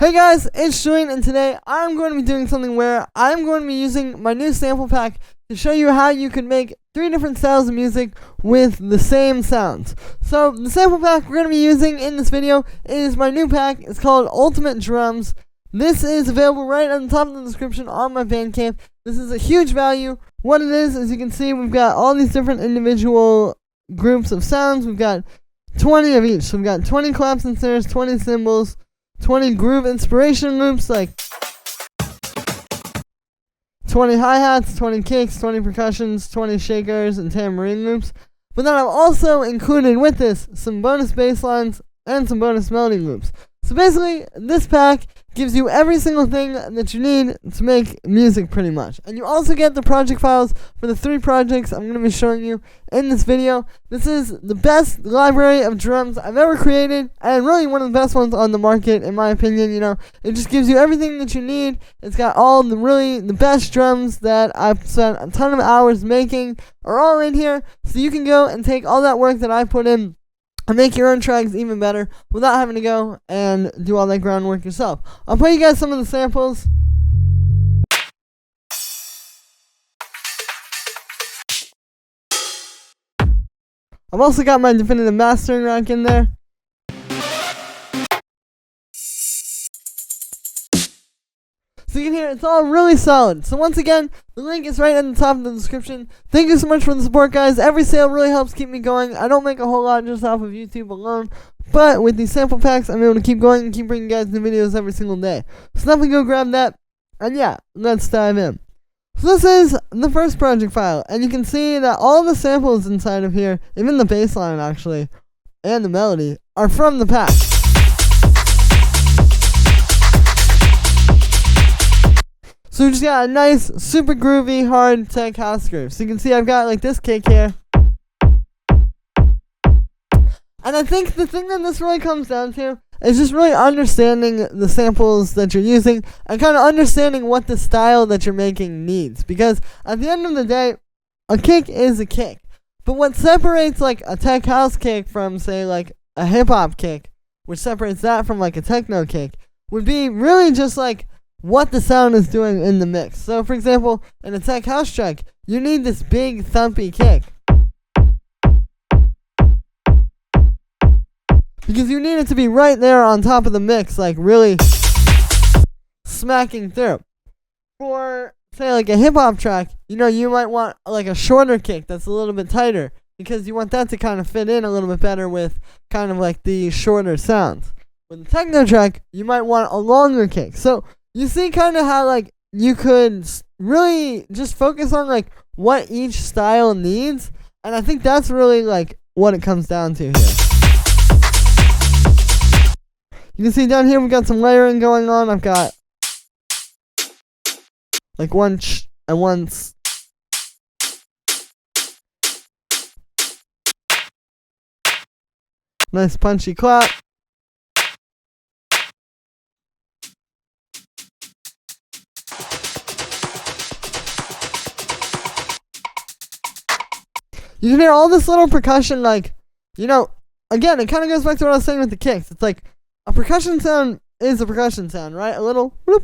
Hey guys, it's Julian, and today I'm going to be doing something where I'm going to be using my new sample pack to show you how you can make 3 different styles of music with the same sounds. So the sample pack we're going to be using in this video is my new pack. It's called Ultimate Drums. This is available right on the top of the description on my Bandcamp. This is a huge value. What it is, as you can see, we've got all these different individual groups of sounds. We've got 20 of each. So we've got 20 claps and snares, 20 cymbals, 20 groove inspiration loops, like 20 hi-hats, 20 kicks, 20 percussions, 20 shakers, and tambourine loops. But then I've also included with this some bonus bass lines and some bonus melody loops. So basically, this pack gives you every single thing that you need to make music pretty much. And you also get the project files for the 3 projects I'm going to be showing you in this video. This is the best library of drums I've ever created, and really one of the best ones on the market in my opinion. You know, it just gives you everything that you need. It's got all the best drums that I've spent a ton of hours making are all in here, so you can go and take all that work that I put in and make your own tracks even better without having to go and do all that groundwork yourself. I'll play you guys some of the samples. I've also got my definitive mastering rack in there. So you can hear it's all really solid. So once again, the link is right at the top of the description. Thank you so much for the support, guys. Every sale really helps keep me going. I don't make a whole lot just off of YouTube alone, but with these sample packs, I'm able to keep going and keep bringing you guys new videos every single day. So definitely go grab that. And yeah, let's dive in. So this is the first project file, and you can see that all the samples inside of here, even the bass line actually, and the melody, are from the pack. So we just got a nice, super groovy, hard tech house groove. So you can see I've got like this kick here. And I think the thing that this really comes down to is just really understanding the samples that you're using and kind of understanding what the style that you're making needs. Because at the end of the day, a kick is a kick. But what separates like a tech house kick from, say, like a hip hop kick, which separates that from like a techno kick, would be really just like what the sound is doing in the mix. So for example, in a tech house track, you need this big thumpy kick, because you need it to be right there on top of the mix, like really smacking through. For say like a hip hop track, you know, you might want like a shorter kick that's a little bit tighter, because you want that to kind of fit in a little bit better with kind of like the shorter sounds. With a techno track, you might want a longer kick. So you see kind of how like you could really just focus on like what each style needs, and I think that's really like what it comes down to here. You can see down here we've got some layering going on. I've got like one ch and one s. Nice punchy clap. You can hear all this little percussion, like, you know, again, it kind of goes back to what I was saying with the kicks. It's like, a percussion sound is a percussion sound, right? A little whoop.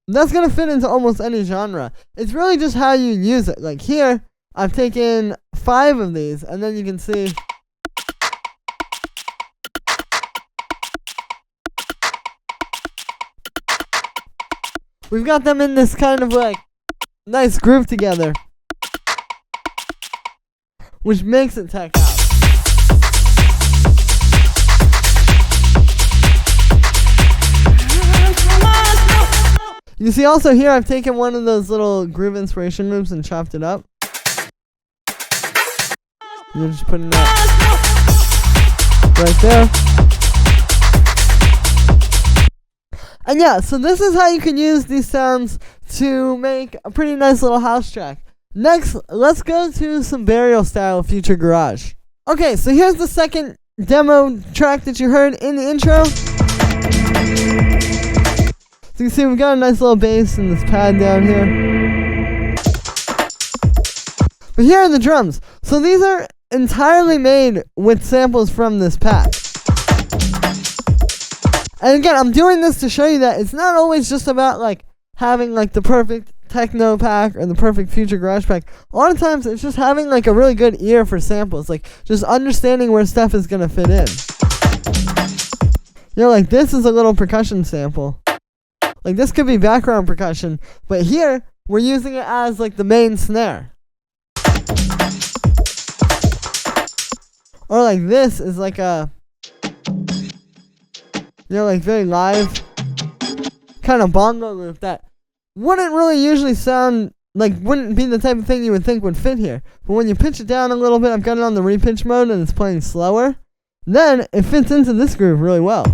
That's going to fit into almost any genre. It's really just how you use it. Like here, I've taken 5 of these, and then you can see we've got them in this kind of like nice groove together, which makes it tech house. You can see also here I've taken one of those little groove inspiration loops and chopped it up. You're just putting that right there. And yeah, so this is how you can use these sounds to make a pretty nice little house track. Next, let's go to some burial style future garage. Okay, so here's the second demo track that you heard in the intro. So you can see we've got a nice little bass and this pad down here. But here are the drums. So these are entirely made with samples from this pack. And again, I'm doing this to show you that it's not always just about like having like the perfect techno pack or the perfect future garage pack. A lot of times it's just having like a really good ear for samples, like just understanding where stuff is gonna fit in. You know, like this is a little percussion sample. Like this could be background percussion, but here we're using it as like the main snare. Or like this is like a, you know, like very live kind of bongo loop that wouldn't really usually sound like, wouldn't be the type of thing you would think would fit here. But when you pitch it down a little bit, I've got it on the repitch mode and it's playing slower, then it fits into this groove really well.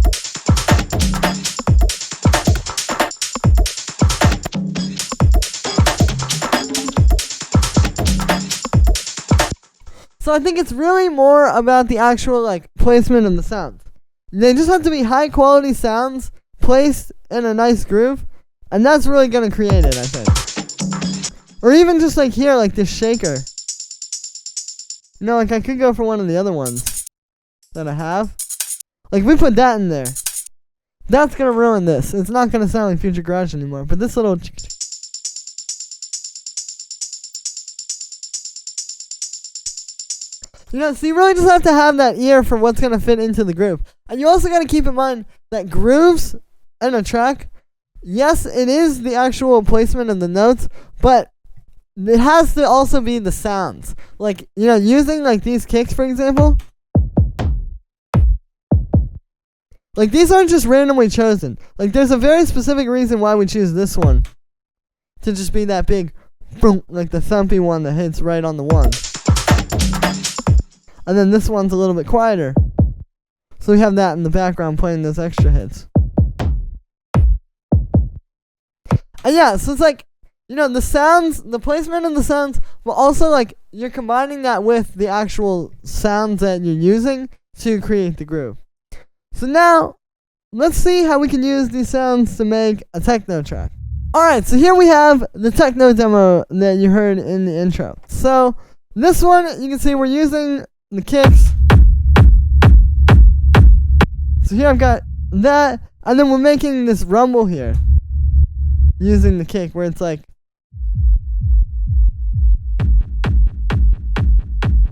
So I think it's really more about the actual like placement of the sounds. They just have to be high quality sounds placed in a nice groove, and that's really gonna create it, I think. Or even just like here, like this shaker. You know, like I could go for one of the other ones that I have. Like we put that in there. That's gonna ruin this. It's not gonna sound like Future Garage anymore. But this little, you know, so you really just have to have that ear for what's going to fit into the groove. And you also got to keep in mind that grooves in a track, yes, it is the actual placement of the notes, but it has to also be the sounds. Like, you know, using like these kicks, for example. Like, these aren't just randomly chosen. Like, there's a very specific reason why we choose this one. To just be that big, boom, like the thumpy one that hits right on the one. And then this one's a little bit quieter. So we have that in the background playing those extra hits. And yeah, so it's like, you know, the sounds, the placement of the sounds, but also like you're combining that with the actual sounds that you're using to create the groove. So now, let's see how we can use these sounds to make a techno track. Alright, so here we have the techno demo that you heard in the intro. So this one, you can see we're using the kicks. So here I've got that, and then we're making this rumble here using the kick where it's like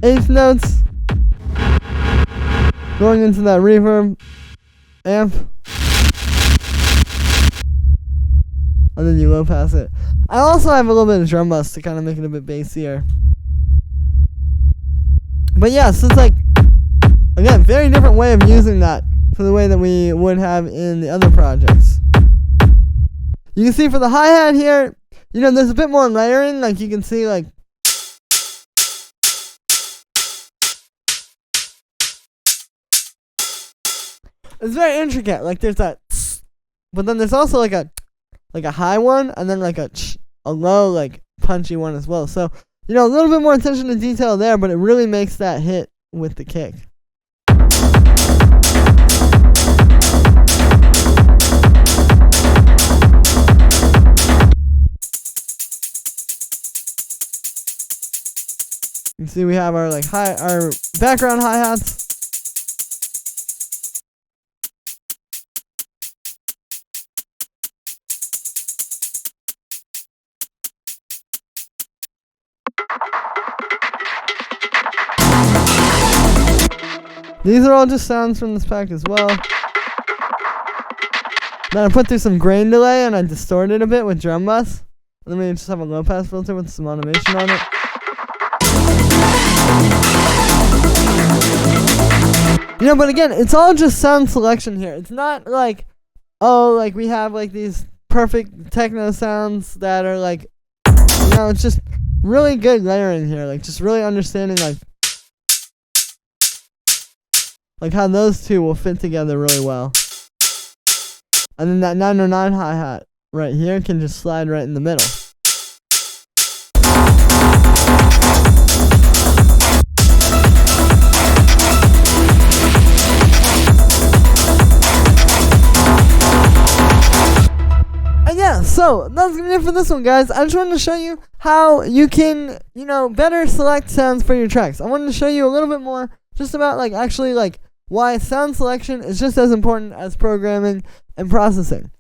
eighth notes going into that reverb amp, and then you low pass it. I also have a little bit of drum bus to kind of make it a bit bassier. But yeah, so it's like, again, very different way of using that to the way that we would have in the other projects. You can see for the hi-hat here, you know, there's a bit more layering. Like you can see, like, it's very intricate. Like there's that, but then there's also like a high one, and then like a low, like punchy one as well. So, you know, a little bit more attention to detail there, but it really makes that hit with the kick. You can see we have our like our background hi-hats. These are all just sounds from this pack as well. Then I put through some grain delay and I distorted a bit with drum bus. And then we just have a low pass filter with some automation on it. You know, but again, it's all just sound selection here. It's not like, oh, like we have like these perfect techno sounds that are like, you know, it's just really good layering here. Like just really understanding like how those two will fit together really well. And then that 909 hi-hat right here can just slide right in the middle. And yeah, so that's gonna be it for this one, guys. I just wanted to show you how you can, you know, better select sounds for your tracks. I wanted to show you a little bit more just about like actually like why sound selection is just as important as programming and processing.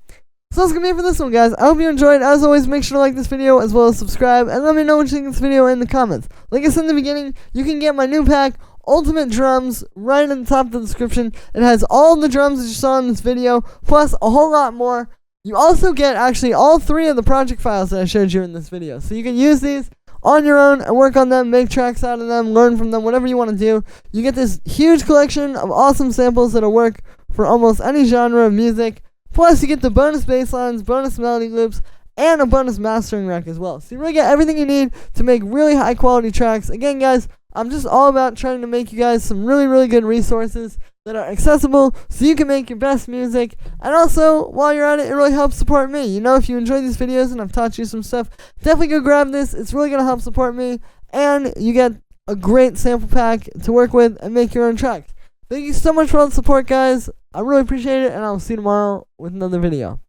So that's going to be it for this one, guys. I hope you enjoyed. As always, make sure to like this video as well as subscribe, and let me know what you think of this video in the comments. Like I said in the beginning, you can get my new pack, Ultimate Drums, right in the top of the description. It has all the drums that you saw in this video, plus a whole lot more. You also get actually all 3 of the project files that I showed you in this video. So you can use these on your own and work on them, make tracks out of them, learn from them, whatever you want to do. You get this huge collection of awesome samples that'll work for almost any genre of music. Plus, you get the bonus bass lines, bonus melody loops, and a bonus mastering rack as well. So you really get everything you need to make really high quality tracks. Again, guys, I'm just all about trying to make you guys some really, really good resources that are accessible so you can make your best music. And also, while you're at it, it really helps support me. You know, if you enjoy these videos and I've taught you some stuff, definitely go grab this. It's really going to help support me. And you get a great sample pack to work with and make your own tracks. Thank you so much for all the support, guys. I really appreciate it, and I'll see you tomorrow with another video.